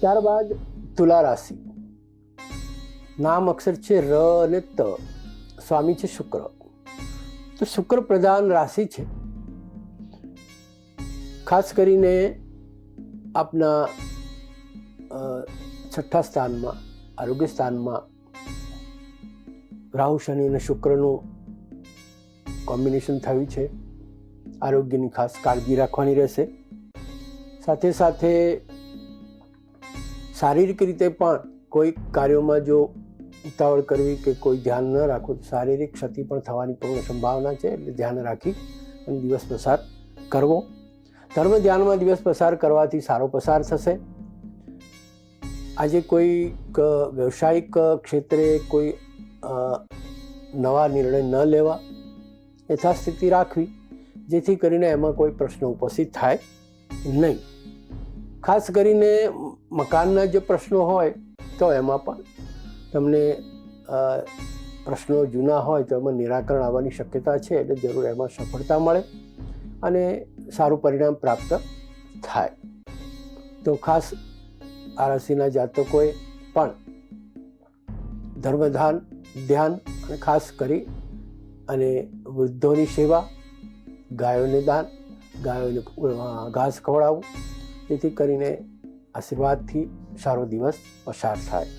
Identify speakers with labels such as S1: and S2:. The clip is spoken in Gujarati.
S1: ત્યારબાદ તુલા રાશિ, નામ અક્ષર છે ર અને ત, સ્વામી છે શુક્ર. તો શુક્ર પ્રધાન રાશિ છે. ખાસ કરીને આપના છઠ્ઠા સ્થાનમાં, આરોગ્ય સ્થાનમાં રાહુ શનિ અને શુક્રનું કોમ્બિનેશન થયું છે. આરોગ્યની ખાસ કાળજી રાખવાની રહેશે. સાથે સાથે શારીરિક રીતે પણ કોઈ કાર્યોમાં જો ઉતાવળ કરવી કે કોઈ ધ્યાન ન રાખવું તો શારીરિક ક્ષતિ પણ થવાની પૂર્ણ સંભાવના છે. એટલે ધ્યાન રાખી અને દિવસ પસાર કરવો. ધર્મ ધ્યાનમાં દિવસ પસાર કરવાથી સારો પસાર થશે. આજે કોઈ વ્યવસાયિક ક્ષેત્રે કોઈ નવા નિર્ણય ન લેવા, યથાસ્થિતિ રાખવી, જેથી કરીને એમાં કોઈ પ્રશ્ન ઉપસ્થિત થાય નહીં. ખાસ કરીને મકાનના જે પ્રશ્નો હોય તો એમાં પણ તમને પ્રશ્નો જૂના હોય તો એમાં નિરાકરણ આવવાની શક્યતા છે. એટલે જરૂર એમાં સફળતા મળે અને સારું પરિણામ પ્રાપ્ત થાય. તો ખાસ આ રાશિના જાતકોએ પણ ધર્મ ધ્યાન અને ખાસ કરી અને વૃદ્ધોની સેવા, ગાયોને દાન, ગાયોને ઘાસ ખવડાવવું, જેથી કરીને આશીર્વાદથી સારો દિવસ પસાર થાય.